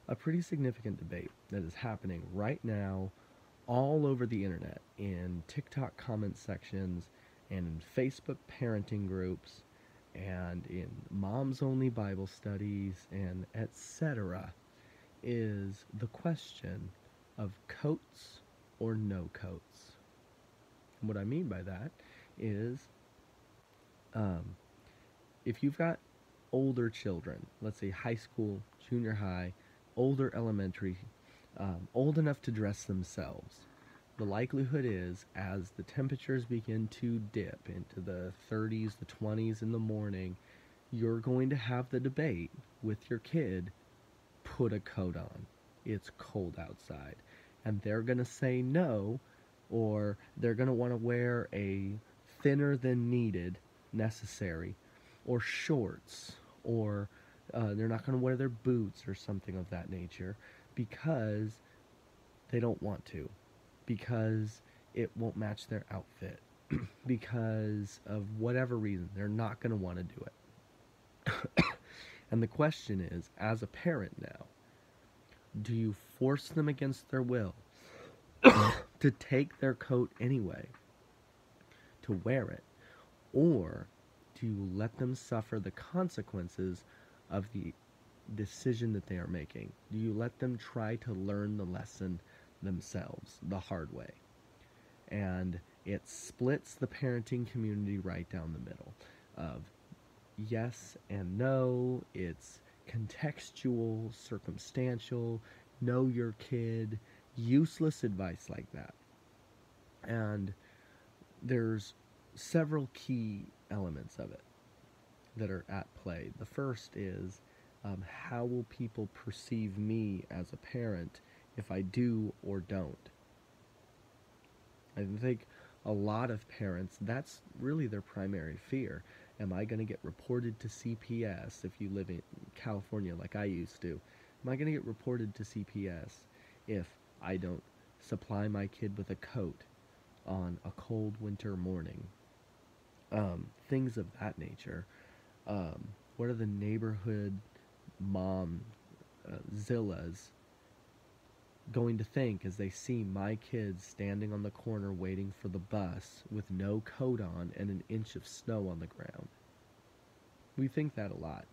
a pretty significant debate that is happening right now all over the internet, in TikTok comment sections and in Facebook parenting groups and in moms only Bible studies and etc., is the question of coats or no coats. And what I mean by that is, um, if you've got older children, let's say high school, junior high, older elementary, old enough to dress themselves, the likelihood is, as the temperatures begin to dip into the 30s, the 20s in the morning, you're going to have the debate with your kid, put a coat on. It's cold outside. And they're going to say no, or they're going to want to wear a thinner than needed, necessary, or shorts, or they're not going to wear their boots or something of that nature because they don't want to, because it won't match their outfit, because of whatever reason, they're not going to want to do it. And the question is, as a parent now, do you force them against their will to take their coat anyway, to wear it, or do you let them suffer the consequences of the decision that they are making? Do you let them try to learn the lesson themselves the hard way? And it splits the parenting community right down the middle of yes and no. It's contextual, circumstantial, know your kid, useless advice like that. And there's several key elements of it that are at play. The first is, how will people perceive me as a parent if I do or don't? I think a lot of parents, that's really their primary fear. Am I going to get reported to CPS if you live in California like I used to? Am I going to get reported to CPS if I don't supply my kid with a coat on a cold winter morning? Things of that nature. What are the neighborhood mom Zillas going to think as they see my kids standing on the corner waiting for the bus with no coat on and an inch of snow on the ground? We think that a lot.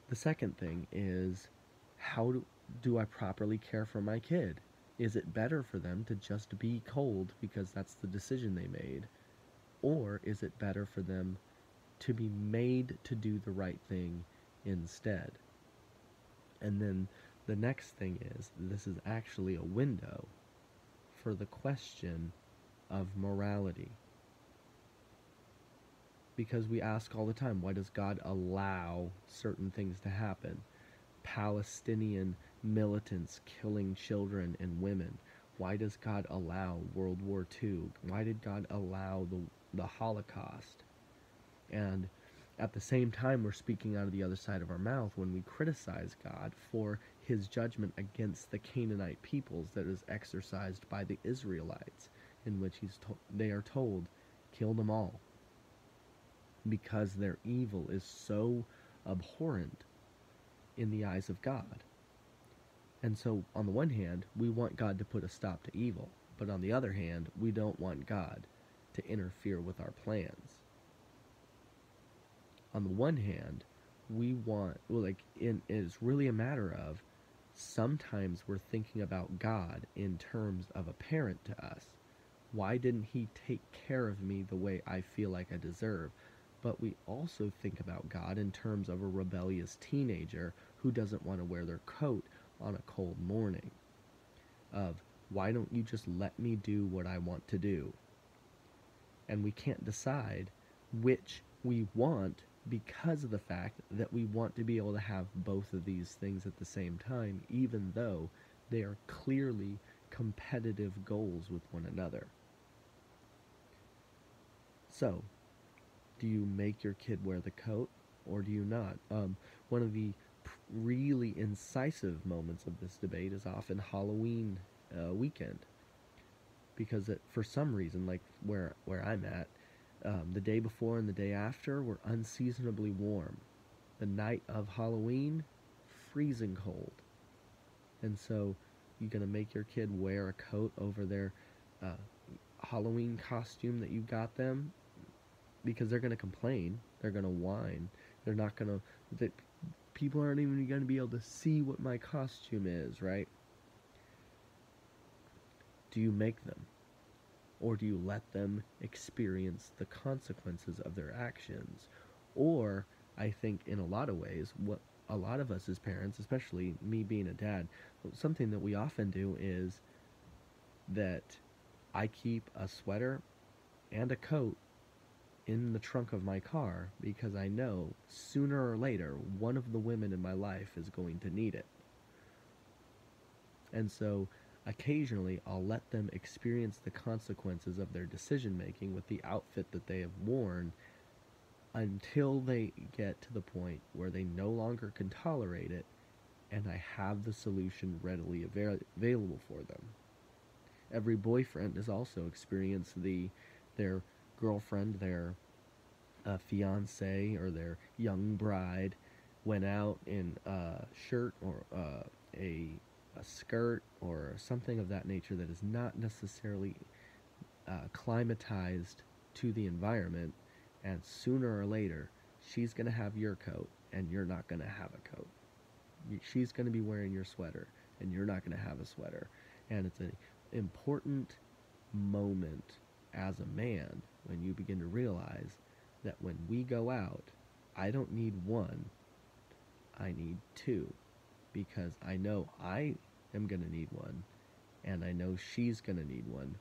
The second thing is, how do I properly care for my kid? Is it better for them to just be cold because that's the decision they made? Or is it better for them to be made to do the right thing instead? And then the next thing is, this is actually a window for the question of morality. Because we ask all the time, why does God allow certain things to happen? Palestinian militants killing children and women. Why does God allow World War II? Why did God allow the Holocaust? And at the same time, we're speaking out of the other side of our mouth when we criticize God for his judgment against the Canaanite peoples that is exercised by the Israelites, in which they are told, kill them all, because their evil is so abhorrent in the eyes of God. And so, on the one hand, we want God to put a stop to evil, but on the other hand, we don't want God to interfere with our plans. On the one hand, we want, it is really a matter of, sometimes we're thinking about God in terms of a parent to us. Why didn't he take care of me the way I feel like I deserve? But we also think about God in terms of a rebellious teenager who doesn't want to wear their coat on a cold morning. Of, why don't you just let me do what I want to do? And we can't decide which we want because of the fact that we want to be able to have both of these things at the same time, even though they are clearly competitive goals with one another. So, do you make your kid wear the coat, or do you not? One of the really incisive moments of this debate is often Halloween weekend, because for some reason, like where I'm at, the day before and the day after were unseasonably warm. The night of Halloween, freezing cold. And so you're going to make your kid wear a coat over their uh, Halloween costume that you got them, because they're going to complain, they're going to whine, they're not going to, that people aren't even going to be able to see what my costume is, right? Do you make them? Or do you let them experience the consequences of their actions? Or, I think in a lot of ways, what a lot of us as parents, especially me being a dad, something that we often do is that I keep a sweater and a coat in the trunk of my car because I know sooner or later one of the women in my life is going to need it. And so occasionally I'll let them experience the consequences of their decision making with the outfit that they have worn until they get to the point where they no longer can tolerate it and I have the solution readily available for them. Every boyfriend has also experienced their girlfriend, their fiance, or their young bride went out in a shirt or a skirt or something of that nature that is not necessarily climatized to the environment, and sooner or later she's going to have your coat and you're not going to have a coat. She's going to be wearing your sweater and you're not going to have a sweater. And it's an important moment as a man when you begin to realize that when we go out, I don't need one, I need two, because I know I am going to need one, and I know she's going to need one,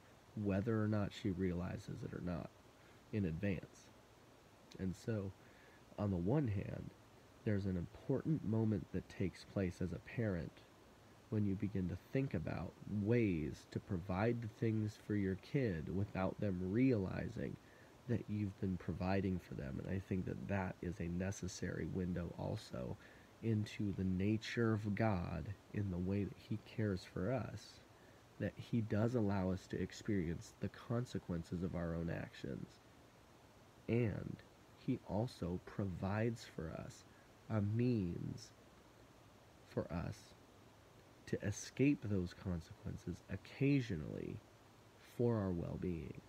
whether or not she realizes it or not, in advance. And so, on the one hand, there's an important moment that takes place as a parent when you begin to think about ways to provide the things for your kid without them realizing that you've been providing for them. And I think that that is a necessary window also into the nature of God in the way that He cares for us, that He does allow us to experience the consequences of our own actions. And He also provides for us a means for us to escape those consequences occasionally for our well-being.